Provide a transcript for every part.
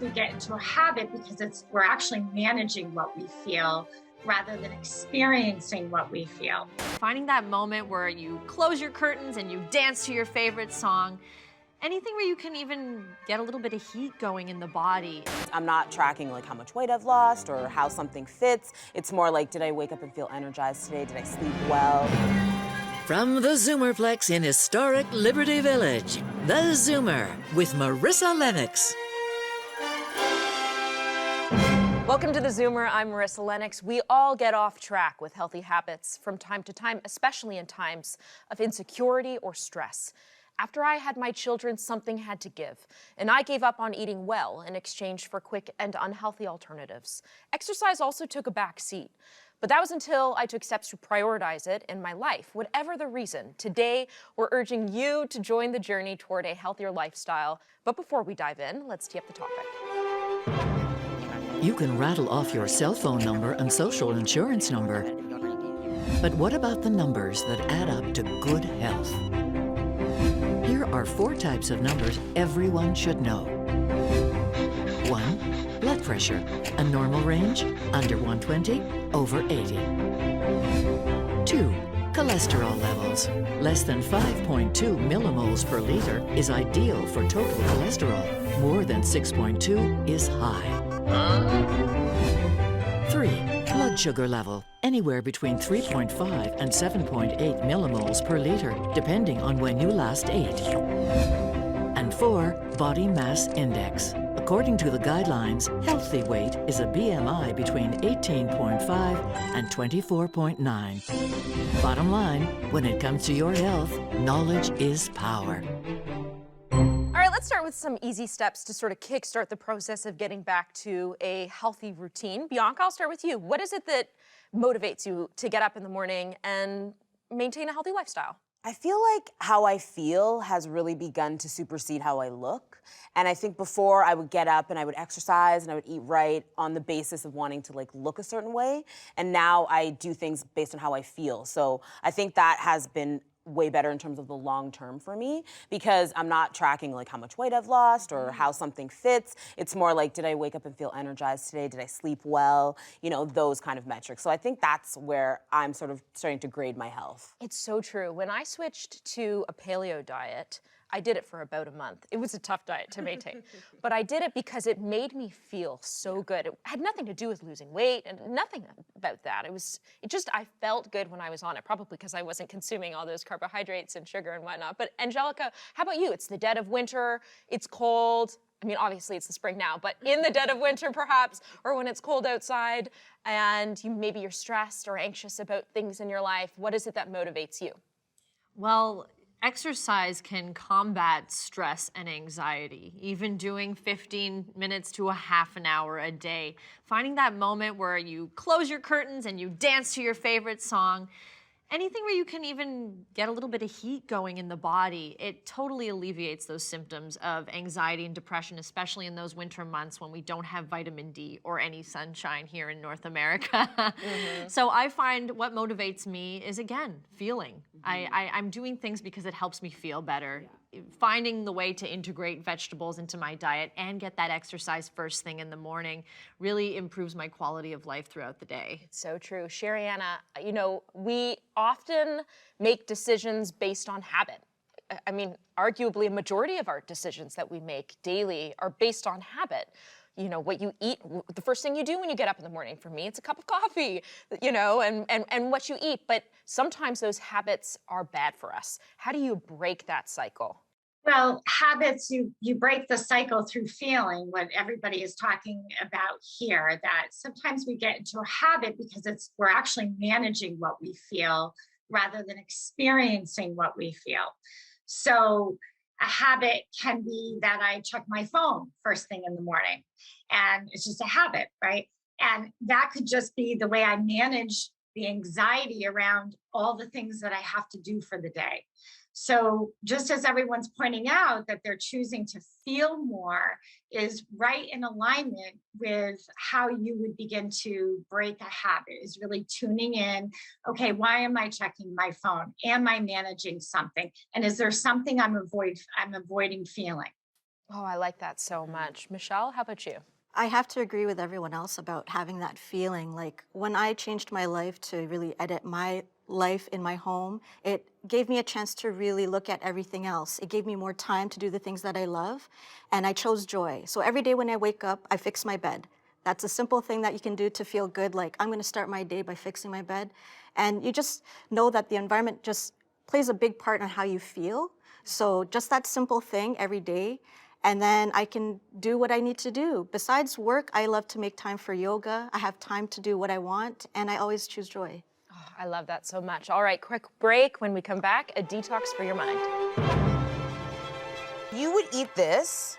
we get into a habit because we're actually managing what we feel rather than experiencing what we feel. Finding that moment where you close your curtains and you dance to your favorite song. Anything where you can even get a little bit of heat going in the body. I'm not tracking like how much weight I've lost or how something fits. It's more like, did I wake up and feel energized today? Did I sleep well? From the Zoomerplex in historic Liberty Village, the Zoomer with Marissa Lennox. Welcome to the Zoomer. I'm Marissa Lennox. We all get off track with healthy habits from time to time, especially in times of insecurity or stress. After I had my children, something had to give, and I gave up on eating well in exchange for quick and unhealthy alternatives. Exercise also took a back seat, but that was until I took steps to prioritize it in my life, whatever the reason. Today, we're urging you to join the journey toward a healthier lifestyle. But before we dive in, let's tee up the topic. You can rattle off your cell phone number and social insurance number, but what about the numbers that add up to good health? Here are 4 types of numbers everyone should know. 1. Blood pressure. A normal range, under 120, over 80. 2. Cholesterol levels. Less than 5.2 millimoles per liter is ideal for total cholesterol. More than 6.2 is high. 3. Blood sugar level. Anywhere between 3.5 and 7.8 millimoles per liter, depending on when you last ate. And 4. Body mass index. According to the guidelines, healthy weight is a BMI between 18.5 and 24.9. Bottom line, when it comes to your health, knowledge is power. All right, let's start with some easy steps to sort of kickstart the process of getting back to a healthy routine. Bianca, I'll start with you. What is it that motivates you to get up in the morning and maintain a healthy lifestyle? I feel like how I feel has really begun to supersede how I look. And I think before I would get up and I would exercise and I would eat right on the basis of wanting to like look a certain way. And now I do things based on how I feel. So I think that has been way better in terms of the long term for me because I'm not tracking like how much weight I've lost or how something fits. It's more like, did I wake up and feel energized today? Did I sleep well? You know, those kind of metrics. So I think that's where I'm sort of starting to grade my health. It's so true. When I switched to a paleo diet, I did it for about a month. It was a tough diet to maintain, but I did it because it made me feel so good. It had nothing to do with losing weight and nothing about that. I felt good when I was on it, probably because I wasn't consuming all those carbohydrates and sugar and whatnot. But Angelica, how about you? It's the dead of winter, it's cold. I mean, obviously it's the spring now, but in the dead of winter perhaps, or when it's cold outside and maybe you're stressed or anxious about things in your life, what is it that motivates you? Well, exercise can combat stress and anxiety, even doing 15 minutes to a half an hour a day. Finding that moment where you close your curtains and you dance to your favorite song. Anything where you can even get a little bit of heat going in the body, it totally alleviates those symptoms of anxiety and depression, especially in those winter months when we don't have vitamin D or any sunshine here in North America. So I find what motivates me is, again, feeling. I'm doing things because it helps me feel better. Finding the way to integrate vegetables into my diet and get that exercise first thing in the morning really improves my quality of life throughout the day. It's so true. Sherry-Anna, you know, we often make decisions based on habit. I mean, arguably a majority of our decisions that we make daily are based on habit. You know, what you eat, the first thing you do when you get up in the morning, for me, it's a cup of coffee, you know, and what you eat. But sometimes those habits are bad for us. How do you break that cycle? Well, habits, you break the cycle through feeling, what everybody is talking about here, that sometimes we get into a habit because we're actually managing what we feel rather than experiencing what we feel. So a habit can be that I check my phone first thing in the morning, and it's just a habit, right? And that could just be the way I manage the anxiety around all the things that I have to do for the day. So just as everyone's pointing out that they're choosing to feel more is right in alignment with how you would begin to break a habit, is really tuning in. Okay, why am I checking my phone? Am I managing something? And is there something I'm avoiding feeling? Oh, I like that so much. Michelle, how about you? I have to agree with everyone else about having that feeling. Like when I changed my life to really edit my life in my home, it gave me a chance to really look at everything else. It gave me more time to do the things that I love, and I chose joy. So every day when I wake up, I fix my bed. That's a simple thing that you can do to feel good. Like, I'm gonna start my day by fixing my bed. And you just know that the environment just plays a big part in how you feel. So just that simple thing every day, and then I can do what I need to do. Besides work, I love to make time for yoga. I have time to do what I want, and I always choose joy. Oh, I love that so much. All right, quick break. When we come back, a detox for your mind. You would eat this,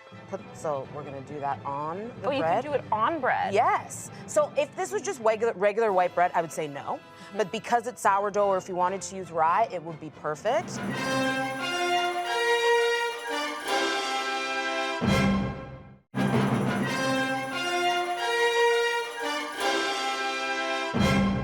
so we're gonna do that on the bread. Oh, you can do it on bread? Yes. So if this was just regular white bread, I would say no. But because it's sourdough, or if you wanted to use rye, it would be perfect.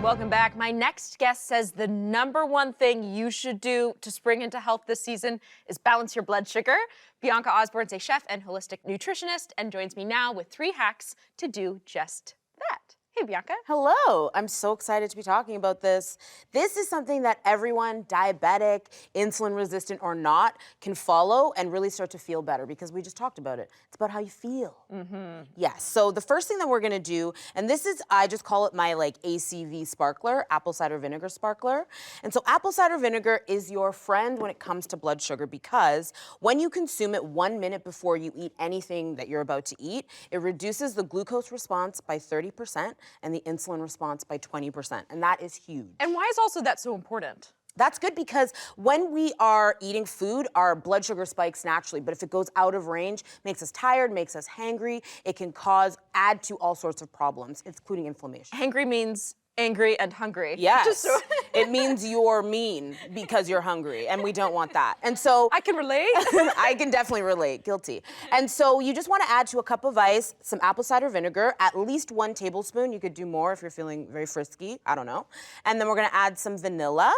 Welcome back. My next guest says the #1 thing you should do to spring into health this season is balance your blood sugar. Bianca Osborne's a chef and holistic nutritionist and joins me now with 3 hacks to do just that. Hey, Bianca. Hello, I'm so excited to be talking about this. This is something that everyone, diabetic, insulin resistant or not, can follow and really start to feel better, because we just talked about it. It's about how you feel. Yes, so the first thing that we're gonna do, and this is, I just call it my like ACV sparkler, apple cider vinegar sparkler. And so apple cider vinegar is your friend when it comes to blood sugar, because when you consume it 1 minute before you eat anything that you're about to eat, it reduces the glucose response by 30%, and the insulin response by 20%, and that is huge. And why is also that so important? That's good because when we are eating food, our blood sugar spikes naturally, but if it goes out of range, makes us tired, makes us hangry, it can add to all sorts of problems, including inflammation. Hangry means angry and hungry. Yes, it means you're mean because you're hungry, and we don't want that. And so I can relate. I can definitely relate, guilty. And so you just want to add to a cup of ice some apple cider vinegar, at least 1 tablespoon. You could do more if you're feeling very frisky, I don't know. And then we're gonna add some vanilla.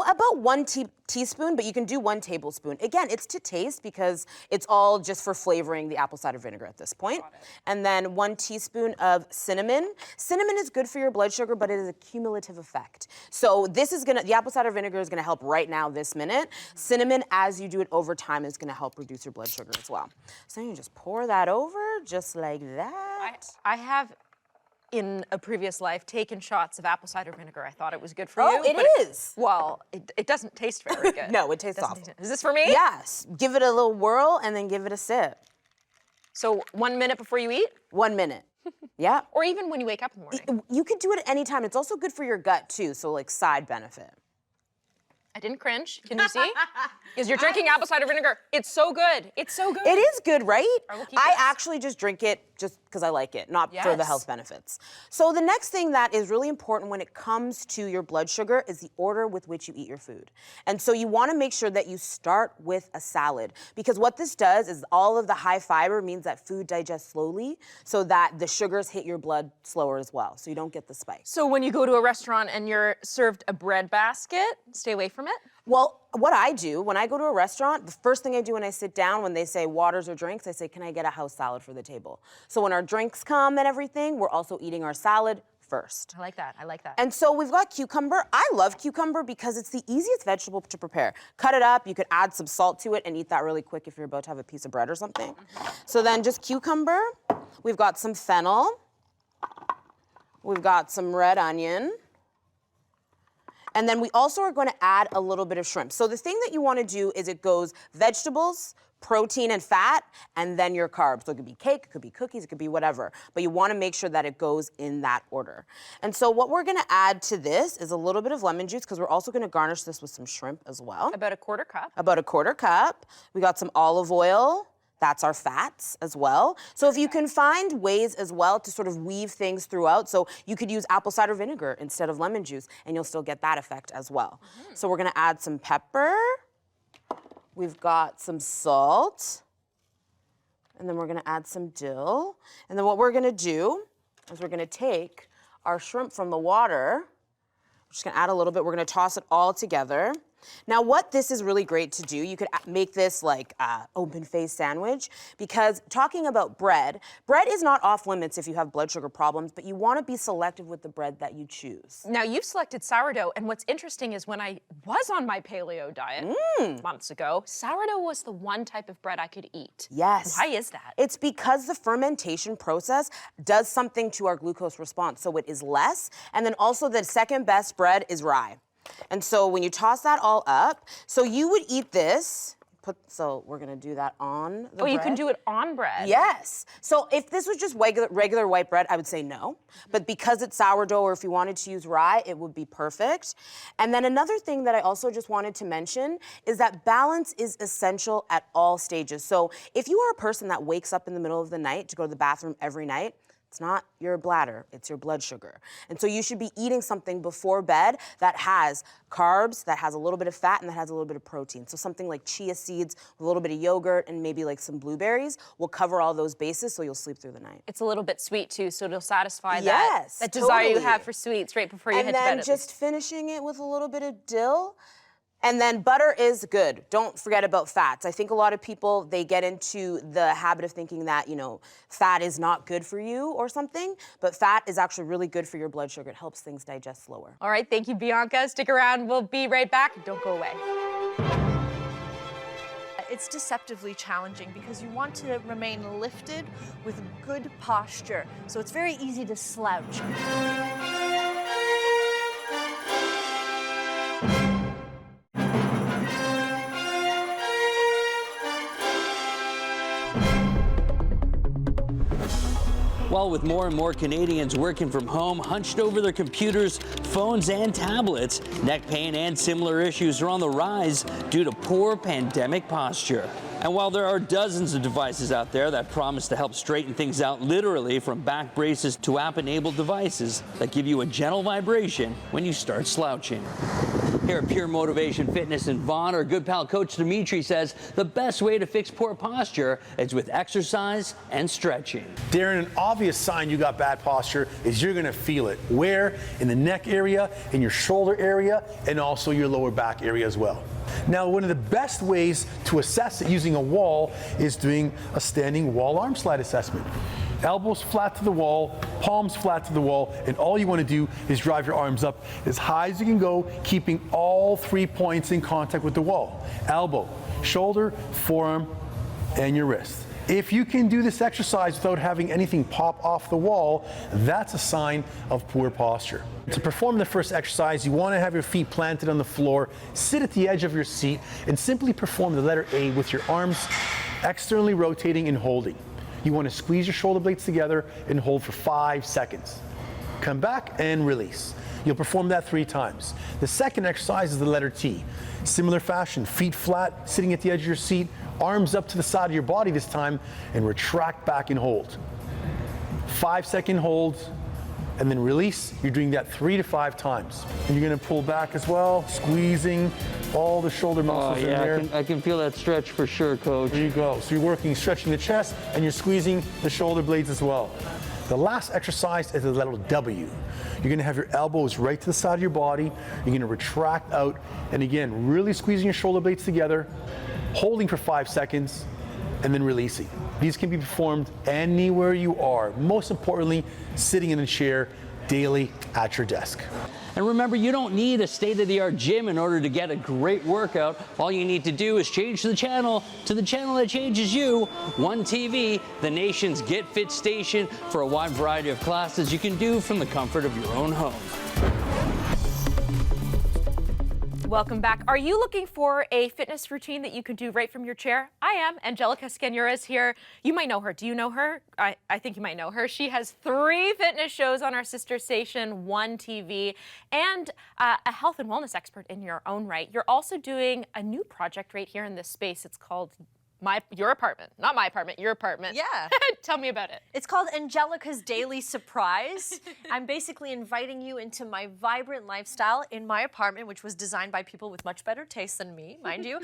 About 1 teaspoon, but you can do 1 tablespoon. Again, it's to taste because it's all just for flavoring the apple cider vinegar at this point. And then 1 teaspoon of cinnamon. Cinnamon is good for your blood sugar, but it is a cumulative effect. So the apple cider vinegar is gonna help right now, this minute. Cinnamon, as you do it over time, is gonna help reduce your blood sugar as well. So you just pour that over, just like that. I have, in a previous life, taken shots of apple cider vinegar. I thought it was good for you. Oh, it is. Well, it doesn't taste very good. No, it tastes awful. Is this for me? Yes. Give it a little whirl and then give it a sip. So 1 minute before you eat? 1 minute. Yeah. Or even when you wake up in the morning? You could do it at any time. It's also good for your gut too, so like side benefit. I didn't cringe. Can you see? Because you're drinking apple cider vinegar. It's so good. It's so good. It is good, right? We'll keep I this. actually just drink it just because I like it, not for the Yes. health benefits. So the next thing that is really important when it comes to your blood sugar is the order with which you eat your food. And so you want to make sure that you start with a salad, because what this does is all of the high fiber means that food digests slowly, so that the sugars hit your blood slower as well, so you don't get the spikes. So when you go to a restaurant and you're served a bread basket, stay away from it? Well, what I do when I go to a restaurant, the first thing I do when I sit down, when they say waters or drinks, I say, can I get a house salad for the table? So when our drinks come and everything, we're also eating our salad first. I like that. I like that. And so we've got cucumber. I love cucumber because it's the easiest vegetable to prepare. Cut it up, you could add some salt to it and eat that really quick if you're about to have a piece of bread or something. So then just cucumber. We've got some fennel. We've got some red onion. And then we also are going to add a little bit of shrimp. So the thing that you want to do is it goes vegetables, protein and fat, and then your carbs. So it could be cake, it could be cookies, it could be whatever. But you want to make sure that it goes in that order. And so what we're going to add to this is a little bit of lemon juice, because we're also going to garnish this with some shrimp as well. About a 1/4 cup. About a 1/4 cup. We got some olive oil. That's our fats as well. So if you can find ways as well to sort of weave things throughout, so you could use apple cider vinegar instead of lemon juice, and you'll still get that effect as well. So we're gonna add some pepper. We've got some salt. And then we're gonna add some dill. And then what we're gonna do is we're gonna take our shrimp from the water. We're just gonna add a little bit. We're gonna toss it all together. Now, what this is really great to do, you could make this like open-faced sandwich, because talking about bread is not off limits if you have blood sugar problems, but you want to be selective with the bread that you choose. Now, you've selected sourdough, and what's interesting is when I was on my paleo diet months ago, sourdough was the one type of bread I could eat. Yes. Why is that? It's because the fermentation process does something to our glucose response, so it is less, and then also the second best bread is rye. And so when you toss that all up, so you would eat this, so we're gonna do that on the bread. Oh, you can do it on bread? Yes. So if this was just regular white bread, I would say no. But because it's sourdough, or if you wanted to use rye, it would be perfect. And then another thing that I also just wanted to mention is that balance is essential at all stages. So if you are a person that wakes up in the middle of the night to go to the bathroom every night, it's not your bladder, it's your blood sugar. And so you should be eating something before bed that has carbs, that has a little bit of fat, and that has a little bit of protein. So something like chia seeds with a little bit of yogurt and maybe like some blueberries will cover all those bases, so you'll sleep through the night. It's a little bit sweet too, so it'll satisfy Yes, that desire you totally. have for sweets right before you head to bed. And then just finishing it with a little bit of dill. And then butter is good. Don't forget about fats. I think a lot of people, they get into the habit of thinking that, you know, fat is not good for you or something, but fat is actually really good for your blood sugar. It helps things digest slower. All right, thank you, Bianca. Stick around, we'll be right back. Don't go away. It's deceptively challenging because you want to remain lifted with good posture. So it's very easy to slouch. Well, with more and more Canadians working from home, hunched over their computers, phones, and tablets, neck pain and similar issues are on the rise due to poor pandemic posture. And while there are dozens of devices out there that promise to help straighten things out literally, from back braces to app-enabled devices that give you a gentle vibration when you start slouching. Here at Pure Motivation Fitness in Vaughan, our good pal Coach Dimitri says the best way to fix poor posture is with exercise and stretching. Darren, an obvious sign you got bad posture is you're gonna feel it. Where? In the neck area, in your shoulder area, and also your lower back area as well. Now, one of the best ways to assess it using a wall is doing a standing wall arm slide assessment. Elbows flat to the wall, palms flat to the wall, and all you want to do is drive your arms up as high as you can go, keeping all 3 points in contact with the wall. Elbow, shoulder, forearm, and your wrist. If you can do this exercise without having anything pop off the wall, that's a sign of poor posture. To perform the first exercise, you want to have your feet planted on the floor, sit at the edge of your seat, and simply perform the letter A with your arms externally rotating and holding. You want to squeeze your shoulder blades together and hold for 5 seconds. Come back and release. You'll perform that 3 times. The second exercise is the letter T. Similar fashion, feet flat, sitting at the edge of your seat, arms up to the side of your body this time, and retract back and hold. 5-second hold, and then release. You're doing that 3 to 5 times. And you're gonna pull back as well, squeezing all the shoulder muscles in there. I can feel that stretch for sure, Coach. There you go. So you're working, stretching the chest, and you're squeezing the shoulder blades as well. The last exercise is the letter W. You're gonna have your elbows right to the side of your body. You're gonna retract out, and again, really squeezing your shoulder blades together, holding for 5 seconds, and then releasing. These can be performed anywhere you are. Most importantly, sitting in a chair daily at your desk. And remember, you don't need a state-of-the-art gym in order to get a great workout. All you need to do is change the channel to the channel that changes you. One TV, the nation's Get Fit station, for a wide variety of classes you can do from the comfort of your own home. Welcome back. Are you looking for a fitness routine that you can do right from your chair? I am. Angelica Scaniura is here. You might know her. Do you know her? I think you might know her. She has 3 fitness shows on our sister station, One TV, and a health and wellness expert in your own right. You're also doing a new project right here in this space. It's called your apartment. Not my apartment, your apartment. Yeah. Tell me about it. It's called Angelica's Daily Surprise. I'm basically inviting you into my vibrant lifestyle in my apartment, which was designed by people with much better taste than me, mind you.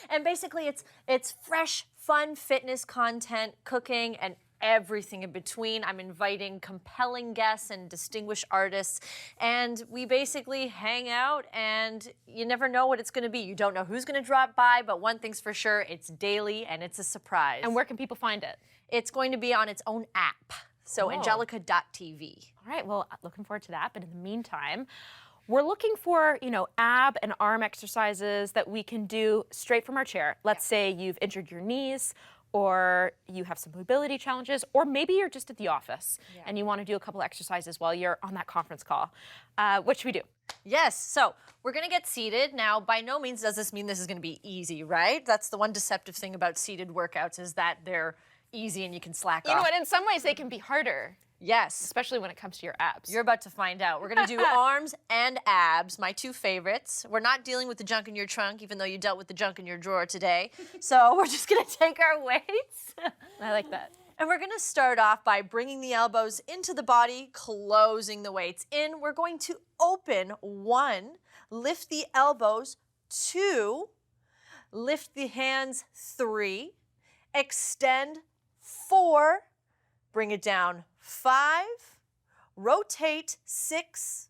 And basically it's fresh, fun fitness content, cooking, and everything in between. I'm inviting compelling guests and distinguished artists, and we basically hang out, and you never know what it's going to be. You don't know who's going to drop by, but one thing's for sure, it's daily and it's a surprise. And where can people find it? It's going to be on its own app, so angelica.tv. All right, well, looking forward to that. But in the meantime, we're looking for, ab and arm exercises that we can do straight from our chair. Let's say you've injured your knees, or you have some mobility challenges, or maybe you're just at the office and you want to do a couple exercises while you're on that conference call. What should we do? Yes, so we're gonna get seated. Now, by no means does this mean this is gonna be easy, right? That's the one deceptive thing about seated workouts, is that they're easy and you can slack off. You know what, in some ways they can be harder. Yes. Especially when it comes to your abs. You're about to find out. We're gonna do arms and abs, my two favorites. We're not dealing with the junk in your trunk, even though you dealt with the junk in your drawer today. So we're just gonna take our weights. I like that. And we're gonna start off by bringing the elbows into the body, closing the weights in. We're going to open 1, lift the elbows, 2, lift the hands, 3, extend, 4, bring it down, 5, rotate, 6,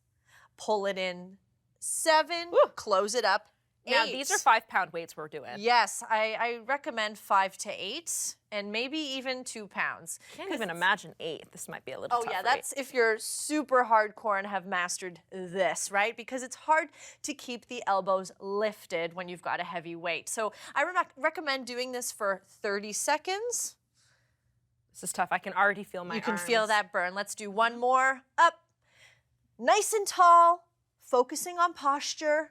pull it in, 7, close it up, 8. Now, these are 5-pound weights we're doing. Yes, I recommend 5 to 8, and maybe even 2 pounds. Can't even imagine 8. This might be a little tough. Oh yeah, that's if you're super hardcore and have mastered this, right? Because it's hard to keep the elbows lifted when you've got a heavy weight. So I recommend doing this for 30 seconds. This is tough. I can already feel my arms. You can feel that burn. Let's do one more. Up, nice and tall, focusing on posture.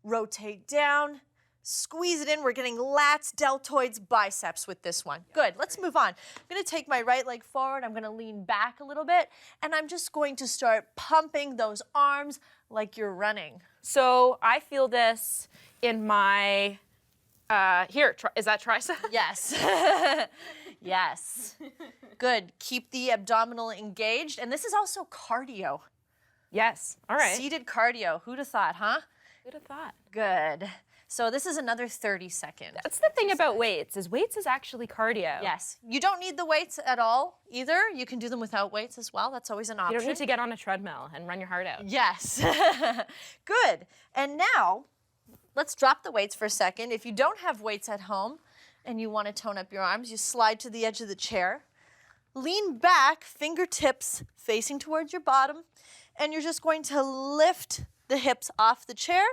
Rotate down, squeeze it in. We're getting lats, deltoids, biceps with this one. Good, let's move on. I'm gonna take my right leg forward. I'm gonna lean back a little bit, and I'm just going to start pumping those arms like you're running. So I feel this in my, is that tricep? Yes. Yes. Good. Keep the abdominal engaged. And this is also cardio. Yes. All right. Seated cardio. Who'd have thought, huh? Who'd have thought? Good. So this is another 30 seconds. That's the thing about weights, is weights is actually cardio. Yes. You don't need the weights at all either. You can do them without weights as well. That's always an option. You don't need to get on a treadmill and run your heart out. Yes. Good. And now, let's drop the weights for a second. If you don't have weights at home and you want to tone up your arms, you slide to the edge of the chair, lean back, fingertips facing towards your bottom, and you're just going to lift the hips off the chair.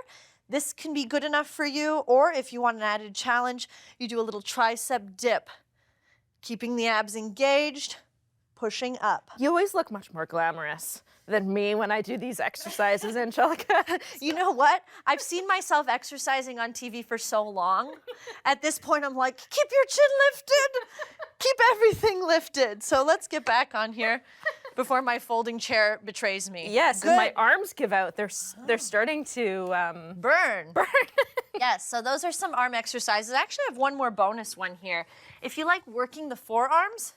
This can be good enough for you, or if you want an added challenge, you do a little tricep dip, keeping the abs engaged, pushing up. You always look much more glamorous than me when I do these exercises, Angelica. You know what? I've seen myself exercising on TV for so long. At this point, I'm like, keep your chin lifted. Keep everything lifted. So let's get back on here before my folding chair betrays me. Yes, Good. and my arms give out. They're starting to burn. Burn. Yes, so those are some arm exercises. I actually have one more bonus one here. If you like working the forearms,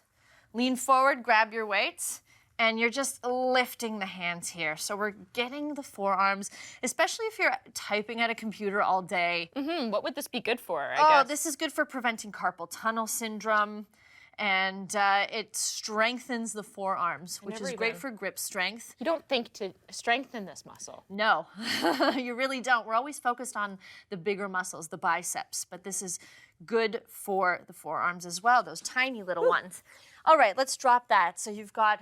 lean forward, grab your weights, and you're just lifting the hands here. So we're getting the forearms, especially if you're typing at a computer all day. Mm-hmm. What would this be good for, I guess? This is good for preventing carpal tunnel syndrome, and it strengthens the forearms, which is great for grip strength. You don't think to strengthen this muscle. No, you really don't. We're always focused on the bigger muscles, the biceps, but this is good for the forearms as well, those tiny little ones. All right, let's drop that. So you've got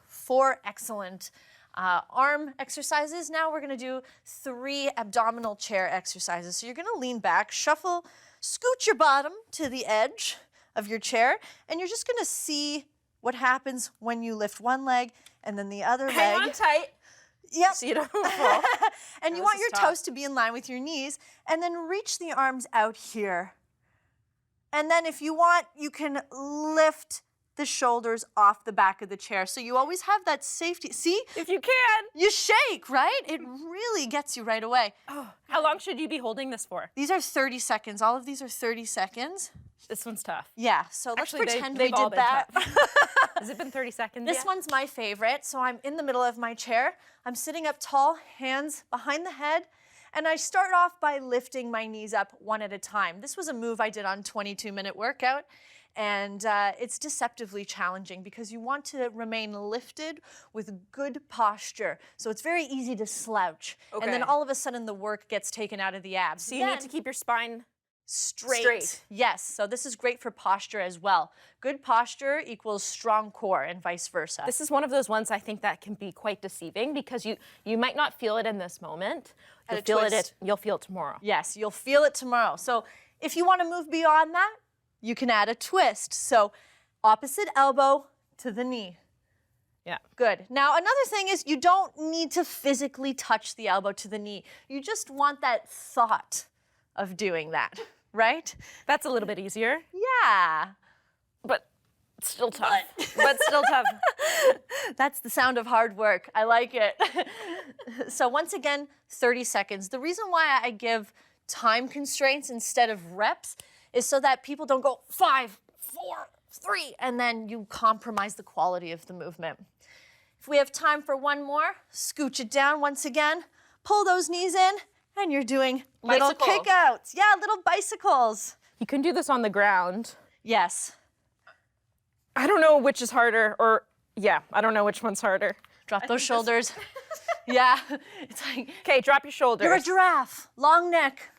4 excellent arm exercises. Now we're gonna do 3 abdominal chair exercises. So you're gonna lean back, shuffle, scoot your bottom to the edge of your chair, and you're just gonna see what happens when you lift one leg and then the other leg. Hang on tight. Yep. So you don't fall. And you want your toes to be in line with your knees, and then reach the arms out here. And then if you want, you can lift the shoulders off the back of the chair. So you always have that safety. See? If you can. You shake, right? It really gets you right away. Oh, how long should you be holding this for? These are 30 seconds. All of these are 30 seconds. This one's tough. Yeah, so let's Actually, pretend they've we all did been that. tough. Has it been 30 seconds This yet? one's my favorite. So I'm in the middle of my chair. I'm sitting up tall, hands behind the head, And I start off by lifting my knees up one at a time. This was a move I did on 22-minute workout. And it's deceptively challenging because you want to remain lifted with good posture. So it's very easy to slouch. Okay. And then all of a sudden the work gets taken out of the abs. So you need to keep your spine straight. Yes, so this is great for posture as well. Good posture equals strong core and vice versa. This is one of those ones I think that can be quite deceiving because you might not feel it in this moment. You'll feel it tomorrow. Yes, you'll feel it tomorrow. So if you want to move beyond that, you can add a twist. So opposite elbow to the knee. Yeah. Good. Now, another thing is you don't need to physically touch the elbow to the knee. You just want that thought of doing that, right? That's a little bit easier, Yeah. but it's still tough. But still tough. That's the sound of hard work. I like it. So once again, 30 seconds. The reason why I give time constraints instead of reps is so that people don't go 5, 4, 3, and then you compromise the quality of the movement. If we have time for one more, scooch it down once again, pull those knees in, and you're doing little kickouts. Yeah, little bicycles. You can do this on the ground. Yes. I don't know which is harder, I don't know which one's harder. Drop those shoulders. Yeah, it's like, Okay, drop your shoulders. you're a giraffe, long neck.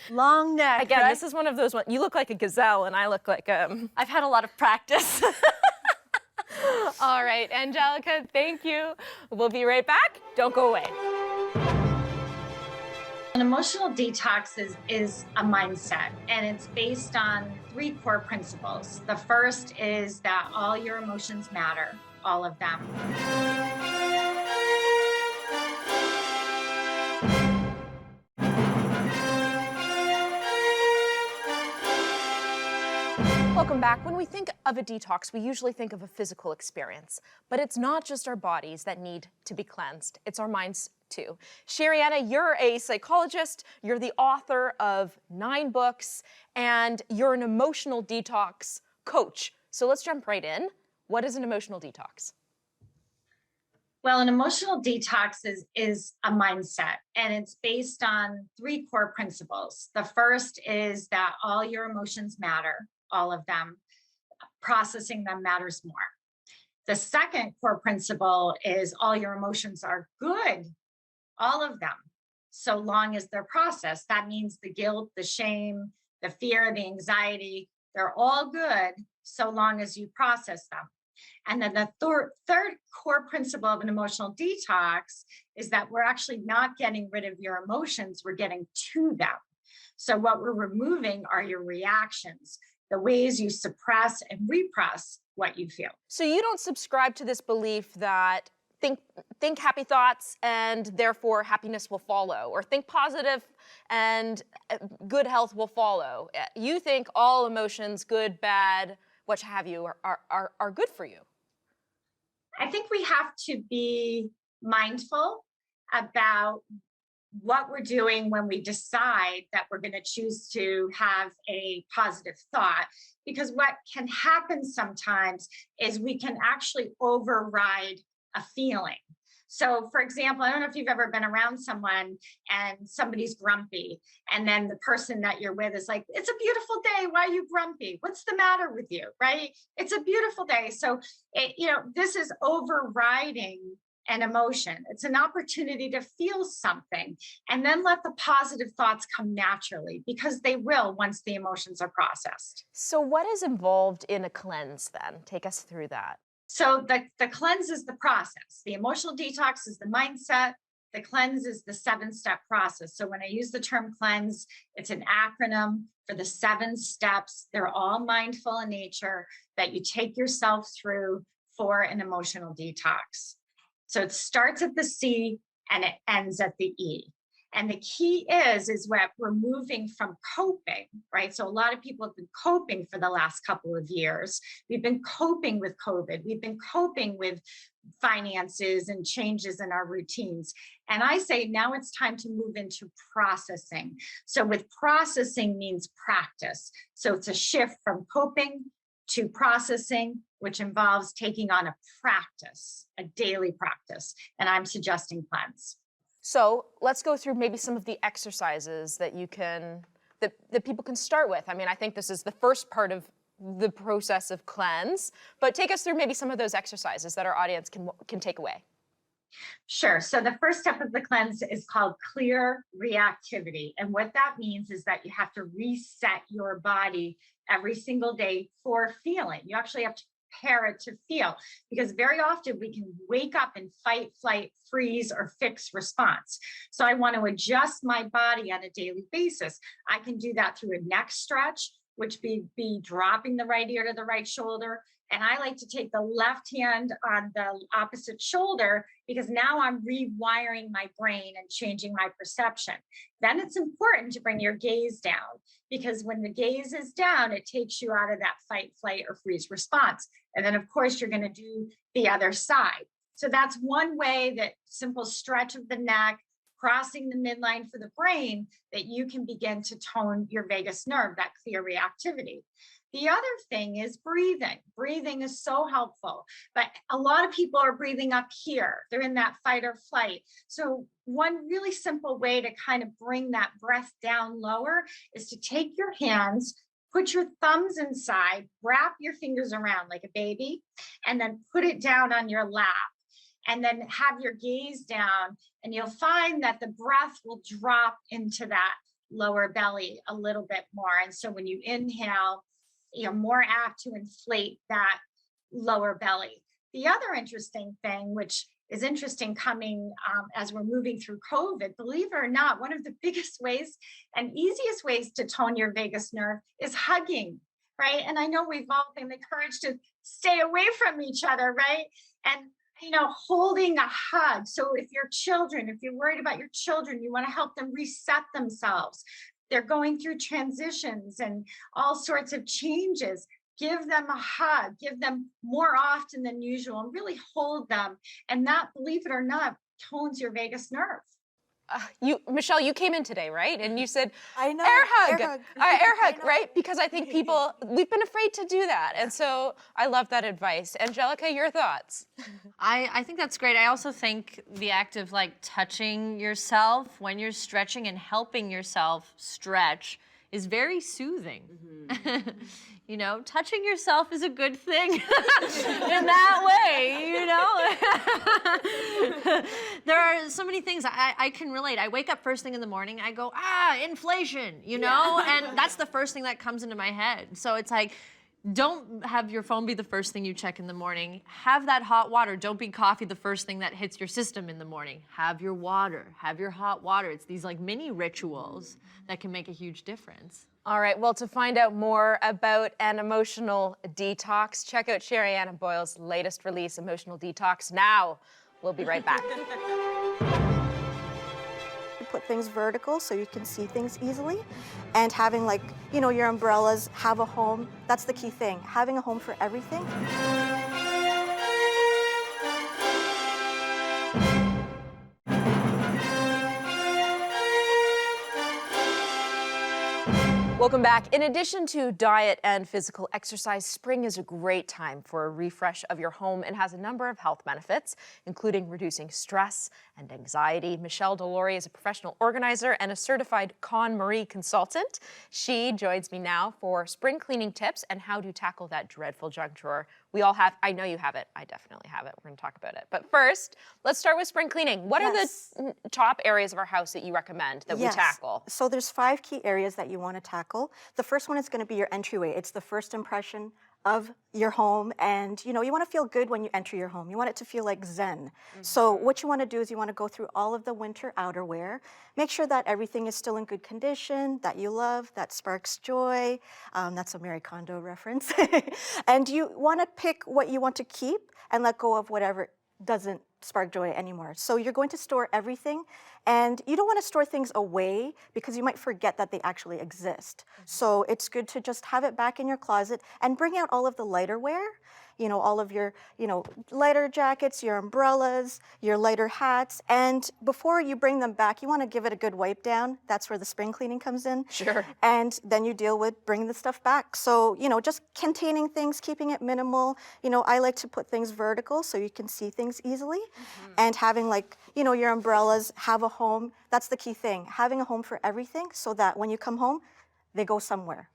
Long neck. Again, right? this is one of those ones. You look like a gazelle, and I look like I've had a lot of practice. All right, Angelica, thank you. We'll be right back. Don't go away. An emotional detox is a mindset, and it's based on 3 core principles. The first is that all your emotions matter, all of them. Welcome back. When we think of a detox, we usually think of a physical experience, but it's not just our bodies that need to be cleansed, it's our minds too. Shariana, you're a psychologist, you're the author of 9 books, and you're an emotional detox coach. So let's jump right in. What is an emotional detox? Well, an emotional detox is a mindset, and it's based on 3 core principles. The first is that all your emotions matter, all of them. Processing them matters more. The second core principle is all your emotions are good, all of them, so long as they're processed. That means the guilt, the shame, the fear, the anxiety, they're all good so long as you process them. And then the third core principle of an emotional detox is that we're actually not getting rid of your emotions, we're getting to them. So what we're removing are your reactions, the ways you suppress and repress what you feel. So you don't subscribe to this belief that think happy thoughts and therefore happiness will follow, or think positive and good health will follow. You think all emotions, good, bad, what have you, are good for you. I think we have to be mindful about what we're doing when we decide that we're going to choose to have a positive thought, because what can happen sometimes is we can actually override a feeling. So for example, I don't know if you've ever been around someone and somebody's grumpy, and then the person that you're with is like, it's a beautiful day, why are you grumpy? What's the matter with you, right? It's a beautiful day. So this is overriding an emotion. It's an opportunity to feel something, and then let the positive thoughts come naturally, because they will once the emotions are processed. So what is involved in a cleanse then? Take us through that. So the cleanse is the process. The emotional detox is the mindset. The cleanse is the 7-step process. So when I use the term cleanse, it's an acronym for the 7 steps. They're all mindful in nature that you take yourself through for an emotional detox. So it starts at the C and it ends at the E. And the key is what we're moving from coping, right? So a lot of people have been coping for the last couple of years. We've been coping with COVID. We've been coping with finances and changes in our routines. And I say now it's time to move into processing. So with processing means practice. So it's a shift from coping to processing, which involves taking on a practice, a daily practice. And I'm suggesting cleanse. So let's go through maybe some of the exercises that you can, that people can start with. I mean, I think this is the first part of the process of cleanse, but take us through maybe some of those exercises that our audience can take away. Sure. So the first step of the cleanse is called clear reactivity. And what that means is that you have to reset your body every single day for feeling. You actually have to prepare it to feel, because very often we can wake up and fight, flight, freeze, or fix response. So I want to adjust my body on a daily basis. I can do that through a neck stretch, which be dropping the right ear to the right shoulder. And I like to take the left hand on the opposite shoulder, because now I'm rewiring my brain and changing my perception. Then it's important to bring your gaze down, because when the gaze is down, it takes you out of that fight, flight, or freeze response. And then, of course, you're going to do the other side. So that's one way, that simple stretch of the neck, crossing the midline for the brain, that you can begin to tone your vagus nerve, that clear reactivity. The other thing is breathing. Breathing is so helpful, but a lot of people are breathing up here. They're in that fight or flight. So one really simple way to kind of bring that breath down lower is to take your hands, put your thumbs inside, wrap your fingers around like a baby, and then put it down on your lap. And then have your gaze down, and you'll find that the breath will drop into that lower belly a little bit more. And so when you inhale, you're more apt to inflate that lower belly. The other interesting thing, which is interesting coming as we're moving through COVID, believe it or not, one of the biggest ways and easiest ways to tone your vagus nerve is hugging, right? And I know we've all been encouraged to stay away from each other, right? And holding a hug. So if you're worried about your children, you want to help them reset themselves. They're going through transitions and all sorts of changes. Give them a hug, give them more often than usual, and really hold them. And that, believe it or not, tones your vagus nerve. Michelle, you came in today, right? And you said, I know. Air hug, Air hug. air hug, right? Because I think we've been afraid to do that. And so I love that advice. Angelica, your thoughts? I think that's great. I also think the act of like touching yourself when you're stretching and helping yourself stretch is very soothing. Mm-hmm. Touching yourself is a good thing in that way, There are so many things I can relate. I wake up first thing in the morning, I go, inflation, and that's the first thing that comes into my head. So it's like, don't have your phone be the first thing you check in the morning. Have that hot water. Don't be coffee the first thing that hits your system in the morning. Have your water. Have your hot water. It's these like mini rituals that can make a huge difference. All right, well, to find out more about an emotional detox, check out Sherry Anna Boyle's latest release, Emotional Detox, now. We'll be right back. Put things vertical so you can see things easily, and having your umbrellas, have a home. That's the key thing, having a home for everything. Welcome back. In addition to diet and physical exercise, spring is a great time for a refresh of your home and has a number of health benefits, including reducing stress and anxiety. Michelle Delory is a professional organizer and a certified KonMari consultant. She joins me now for spring cleaning tips and how to tackle that dreadful junk drawer. We all have, I know you have it, I definitely have it. We're gonna talk about it. But first, let's start with spring cleaning. What are the top areas of our house that you recommend that we tackle? So there's 5 key areas that you wanna tackle. The first one is gonna be your entryway. It's the first impression of your home, and you want to feel good when you enter your home. You want it to feel like zen. Mm-hmm. So what you want to do is you want to go through all of the winter outerwear, make sure that everything is still in good condition, that you love, that sparks joy. That's a Marie Kondo reference. And you want to pick what you want to keep and let go of whatever doesn't spark joy anymore. So you're going to store everything, and you don't want to store things away because you might forget that they actually exist. Mm-hmm. So it's good to just have it back in your closet and bring out all of the lighter wear. all of your, lighter jackets, your umbrellas, your lighter hats. And before you bring them back, you want to give it a good wipe down. That's where the spring cleaning comes in. Sure. And then you deal with bringing the stuff back. So, just containing things, keeping it minimal. I like to put things vertical so you can see things easily. And having your umbrellas, have a home. That's the key thing. Having a home for everything so that when you come home, they go somewhere.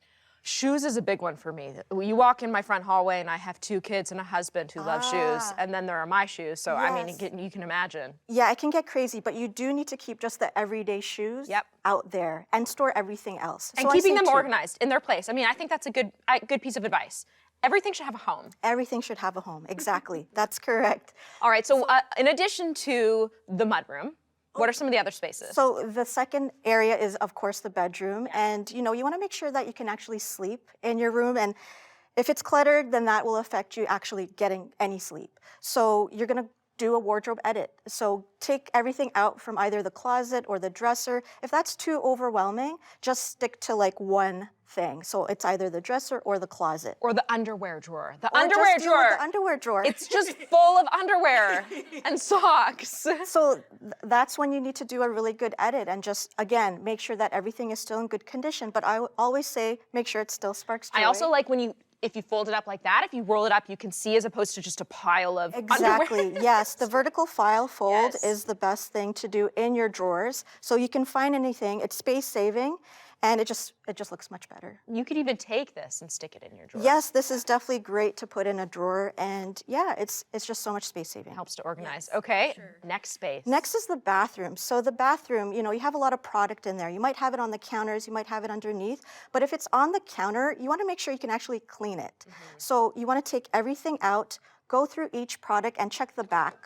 Shoes is a big one for me. You walk in my front hallway and I have 2 kids and a husband who love shoes, and then there are my shoes. So I mean, you can imagine. Yeah, it can get crazy, but you do need to keep just the everyday shoes out there and store everything else. And keeping them organized in their place. I mean, I think that's a good piece of advice. Everything should have a home. Everything should have a home, exactly. That's correct. All right, so in addition to the mudroom, what are some of the other spaces? So the second area is, of course, the bedroom. And, you want to make sure that you can actually sleep in your room. And if it's cluttered, then that will affect you actually getting any sleep. So you're going to do a wardrobe edit. So take everything out from either the closet or the dresser. If that's too overwhelming, just stick to one thing. So it's either the dresser or the closet. Or the underwear drawer. The Or underwear just deal with drawer. the underwear drawer. It's just full of underwear and socks. So that's when you need to do a really good edit and just, again, make sure that everything is still in good condition. But I always say, make sure it still sparks joy. I also like if you fold it up like that, if you roll it up, you can see as opposed to just a pile of Exactly, underwear. yes. The vertical file fold is the best thing to do in your drawers. So you can find anything. It's space saving. And it just looks much better. You could even take this and stick it in your drawer. Yes, this is definitely great to put in a drawer, and yeah, it's just so much space saving. Helps to organize. Okay, next space. Next is the bathroom. So the bathroom, you have a lot of product in there. You might have it on the counters, you might have it underneath, but if it's on the counter, you want to make sure you can actually clean it. So you want to take everything out, go through each product, and check the back.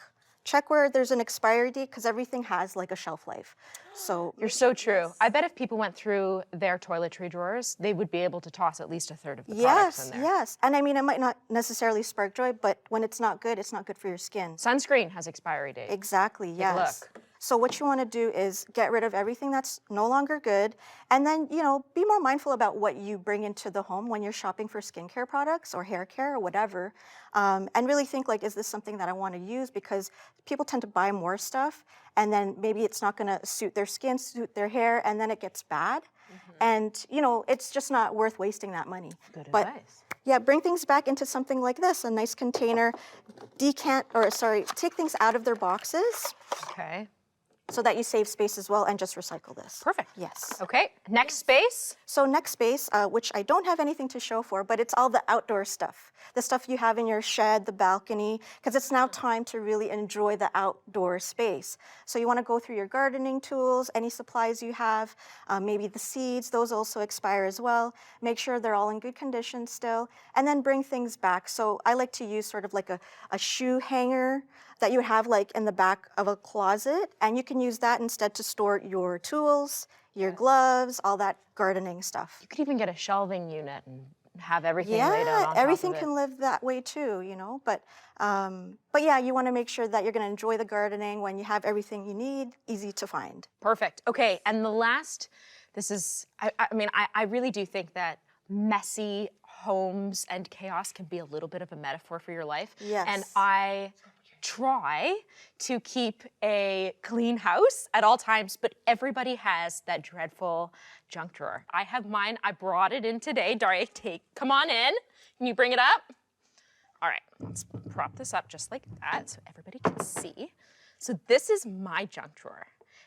Check where there's an expiry date, because everything has a shelf life. So you're so true. I bet if people went through their toiletry drawers, they would be able to toss at least a third of the products in there. Yes. And I mean, it might not necessarily spark joy, but when it's not good for your skin. Sunscreen has expiry date. Exactly, yes. Look. So what you want to do is get rid of everything that's no longer good, and then, be more mindful about what you bring into the home when you're shopping for skincare products or hair care or whatever, and really think is this something that I want to use? Because people tend to buy more stuff, and then maybe it's not going to suit their skin, suit their hair, and then it gets bad. And, it's just not worth wasting that money. Good advice. Yeah, bring things back into something like this, a nice container, take things out of their boxes. Okay. So that you save space as well, and just recycle this. Perfect. Yes. Okay, next space. So next space, which I don't have anything to show for, but it's all the outdoor stuff. The stuff you have in your shed, the balcony, because it's now time to really enjoy the outdoor space. So you want to go through your gardening tools, any supplies you have, maybe the seeds, those also expire as well. Make sure they're all in good condition still, and then bring things back. So I like to use sort of a shoe hanger that you have in the back of a closet, and you can use that instead to store your tools, your gloves, all that gardening stuff. You could even get a shelving unit and have everything laid out on top everything of it. can live that way too, But yeah, you want to make sure that you're going to enjoy the gardening when you have everything you need, easy to find. Perfect. Okay, and the last, this is, I really do think that messy homes and chaos can be a little bit of a metaphor for your life. Yes. And I try to keep a clean house at all times, but everybody has that dreadful junk drawer. I have mine. I brought it in today. Daria, come on in. Can you bring it up? All right, let's prop this up just like that so everybody can see. So this is my junk drawer.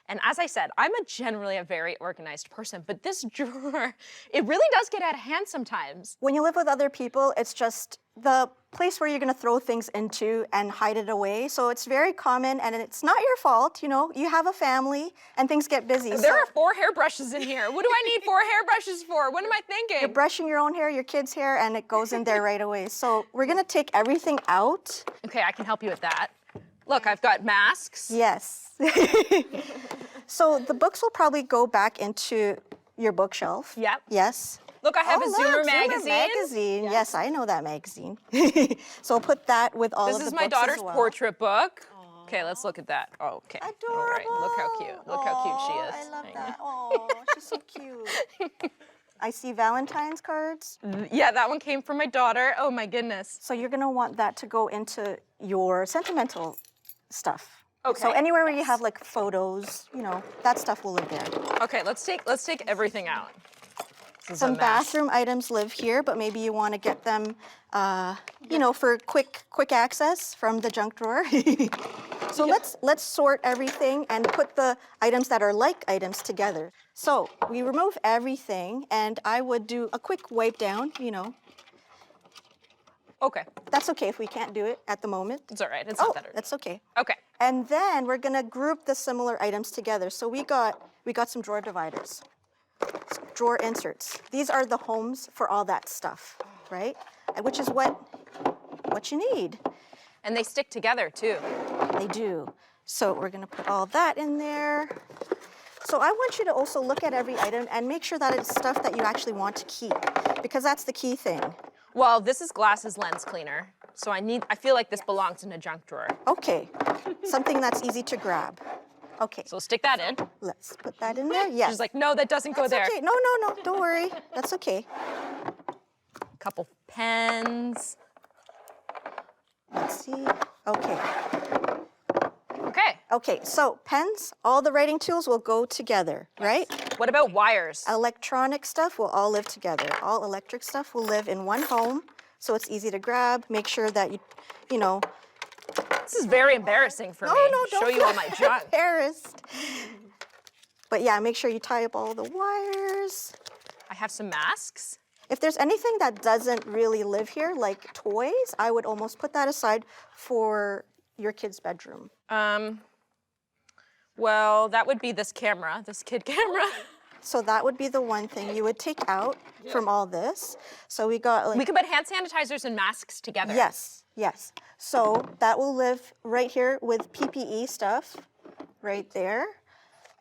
And as I said, I'm generally a very organized person, but this drawer, it really does get out of hand sometimes. When you live with other people, it's just the place where you're going to throw things into and hide it away. So it's very common, and it's not your fault. You have a family and things get busy. There are 4 hairbrushes in here. What do I need 4 hairbrushes for? What am I thinking? You're brushing your own hair, your kids' hair, and it goes in there right away. So we're going to take everything out. Okay, I can help you with that. Look, I've got masks. Yes. So the books will probably go back into your bookshelf. Yep. Yes. Look, I have a Zoomer magazine. Zoomer magazine. Yes, I know that magazine. So I'll put that with all of the books. This is my daughter's portrait book. Okay, let's look at that. Oh, okay. Adorable. All right, look how cute. Look how cute she is. I love that. Oh, she's so cute. I see Valentine's cards. Yeah, that one came from my daughter. Oh my goodness. So you're gonna want that to go into your sentimental stuff. Okay. So anywhere where you have like photos, you know, that stuff will live there. Okay, let's take everything out. This is a Some mess. bathroom items live here, but maybe you want to get them, you know, for quick access from the junk drawer. So let's sort everything and put the items that are like items together. So we remove everything, and I would do a quick wipe down, you know. Okay, That's okay if we can't do it at the moment. it's all right. It's not that urgent. That's okay. Okay. And then we're gonna group the similar items together. So we got some drawer dividers, drawer inserts. These are the homes for all that stuff, right? Which is what you need. And they stick together too. They do. So we're gonna put all that in there. So I want you to also look at every item and make sure that it's stuff that you actually want to keep, because that's the key thing. Well, this is Glass's lens cleaner, so I feel like this belongs in a junk drawer. Okay, something that's easy to grab. Okay, So stick that in. let's put that in there. Yes. She's like, no, that doesn't go That's there. okay. No, don't worry. That's okay. A couple pens. Let's see. Okay. Okay. Okay, so pens, all the writing tools will go together, right? What about wires? Electronic stuff will all live together. All electric stuff will live in one home, so it's easy to grab. Make sure that you know. This is very embarrassing for me. Don't Show you all my feel junk. embarrassed. But yeah, make sure you tie up all the wires. I have some masks. If there's anything that doesn't really live here, like toys, I would almost put that aside for your kid's bedroom. Well, that would be this camera, this kid camera. So that would be the one thing you would take out from all this. So we got like... We can put hand sanitizers and masks together. Yes, yes. So that will live right here with PPE stuff, right there.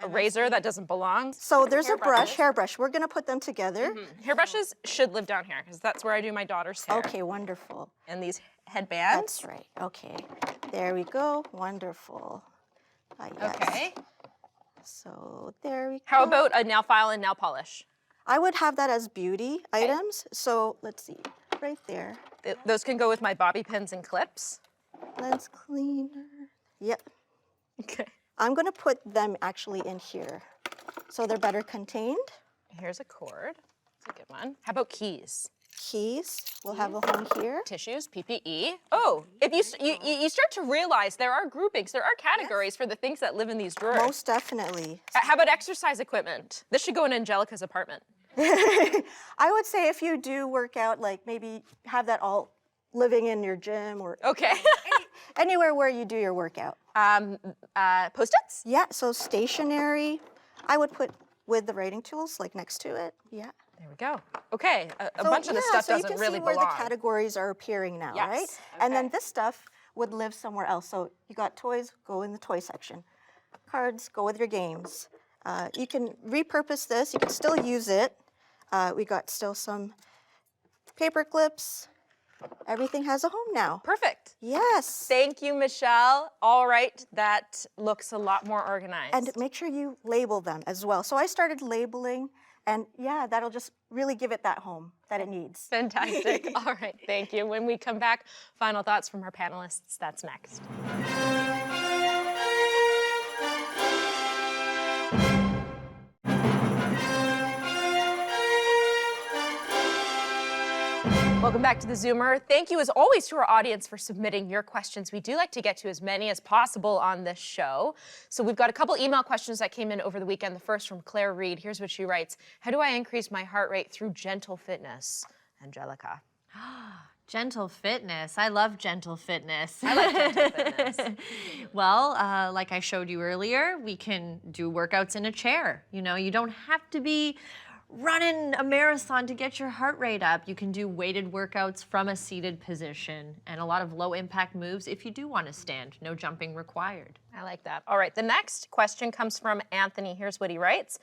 A razor that doesn't belong. So there's a hairbrush. We're gonna put them together. Hairbrushes should live down here because that's where I do my daughter's hair. Okay, wonderful. And these headbands. That's right, okay. There we go, wonderful. Yes. Okay. So there we go. How about a nail file and nail polish? I would have that as beauty items. So let's see, right there. Those can go with my bobby pins and clips. Lens cleaner. Yep. Okay. I'm gonna put them actually in here, so they're better contained. Here's a cord. That's a good one. How about keys? Keys, we'll have a home here. Tissues, PPE. Oh, if you start to realize there are groupings, there are categories for the things that live in these drawers. Most definitely. How about exercise equipment? This should go in Angelica's apartment. I would say if you do work out, like maybe have that all living in your gym or Okay. anywhere where you do your workout. Post-its? Yeah, so stationery, I would put with the writing tools, like next to it, yeah. There we go. Okay, a So, bunch of this yeah, stuff so doesn't you can really see where belong. the categories are appearing now, Yes, right? And then this stuff would live somewhere else. So you got toys, go in the toy section. Cards, go with your games. You can repurpose this. You can still use it. We got still some paper clips. Everything has a home now. Perfect. Yes. Thank you, Michelle. All right, that looks a lot more organized. And make sure you label them as well. So I started labeling, and yeah, that'll just really give it that home that it needs. Fantastic. All right, thank you. When we come back, final thoughts from our panelists. That's next. Welcome back to the Zoomer. Thank you as always to our audience for submitting your questions. We do like to get to as many as possible on this show. So we've got a couple email questions that came in over the weekend. The first from Claire Reed. Here's what she writes. How do I increase my heart rate through gentle fitness? Angelica. Gentle fitness. I love gentle fitness. I like gentle fitness. Well, like I showed you earlier, we can do workouts in a chair. You know, you don't have to be running a marathon to get your heart rate up. You can do weighted workouts from a seated position and a lot of low impact moves if you do want to stand. No jumping required. I like that. All right, the next question comes from Anthony. Here's what he writes.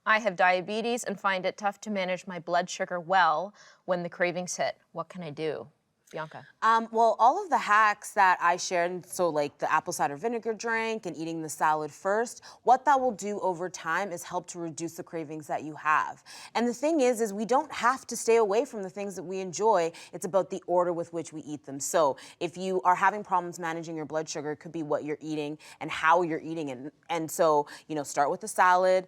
I have diabetes and find it tough to manage my blood sugar well when the cravings hit. What can I do? Bianca? Well, all of the hacks that I shared, so like the apple cider vinegar drink and eating the salad first, what that will do over time is help to reduce the cravings that you have. And the thing is we don't have to stay away from the things that we enjoy. It's about the order with which we eat them. So if you are having problems managing your blood sugar, it could be what you're eating and how you're eating it. And so, start with the salad,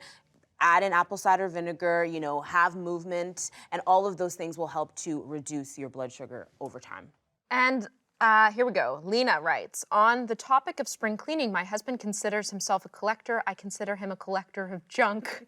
add in apple cider vinegar, have movement, and all of those things will help to reduce your blood sugar over time. And here we go. Lena writes, on the topic of spring cleaning, my husband considers himself a collector. I consider him a collector of junk.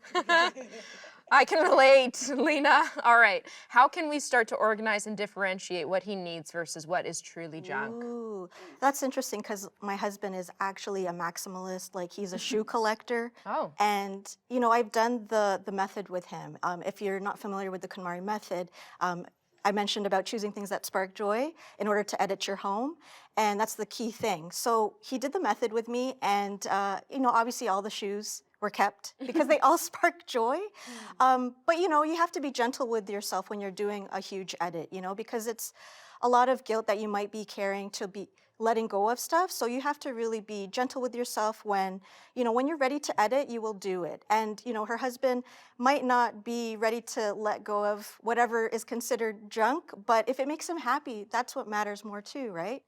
I can relate, Lena. All right. How can we start to organize and differentiate what he needs versus what is truly junk? Ooh, that's interesting because my husband is actually a maximalist. Like he's a shoe collector. Oh. And, I've done the method with him. If you're not familiar with the KonMari method, I mentioned about choosing things that spark joy in order to edit your home. And that's the key thing. So he did the method with me and, obviously all the shoes were kept because they all spark joy. But you have to be gentle with yourself when you're doing a huge edit, because it's a lot of guilt that you might be carrying to be letting go of stuff. So you have to really be gentle with yourself when you're ready to edit, you will do it. And, her husband might not be ready to let go of whatever is considered junk, but if it makes him happy, that's what matters more too, right?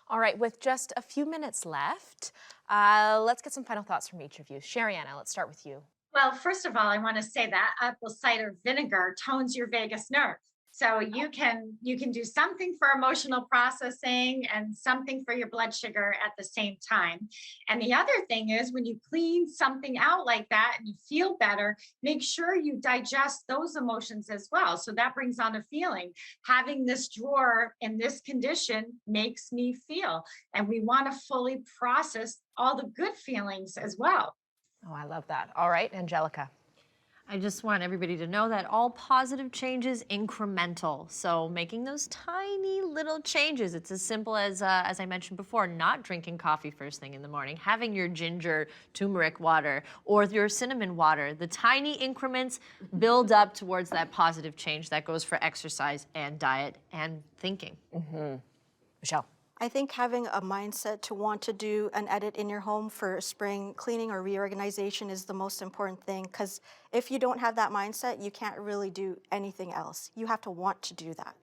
All right, with just a few minutes left, let's get some final thoughts from each of you. Sharianna, let's start with you. Well, first of all, I want to say that apple cider vinegar tones your vagus nerve. So you can do something for emotional processing and something for your blood sugar at the same time. And the other thing is when you clean something out like that and you feel better, make sure you digest those emotions as well. So that brings on a feeling. Having this drawer in this condition makes me feel, and we want to fully process all the good feelings as well. Oh, I love that. All right, Angelica. I just want everybody to know that all positive change is incremental. So making those tiny little changes, it's as simple as I mentioned before, not drinking coffee first thing in the morning, having your ginger turmeric water or your cinnamon water. The tiny increments build up towards that positive change that goes for exercise and diet and thinking. Michelle. I think having a mindset to want to do an edit in your home for spring cleaning or reorganization is the most important thing, because if you don't have that mindset, you can't really do anything else. You have to want to do that.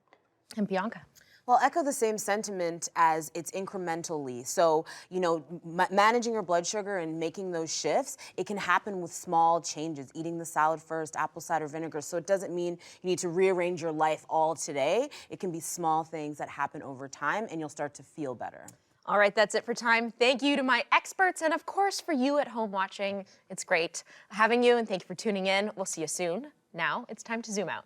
And Bianca. Well, echo the same sentiment as it's incrementally. So, managing your blood sugar and making those shifts, it can happen with small changes, eating the salad first, apple cider vinegar. So it doesn't mean you need to rearrange your life all today. It can be small things that happen over time and you'll start to feel better. All right, that's it for time. Thank you to my experts and of course for you at home watching. It's great having you and thank you for tuning in. We'll see you soon. Now it's time to zoom out.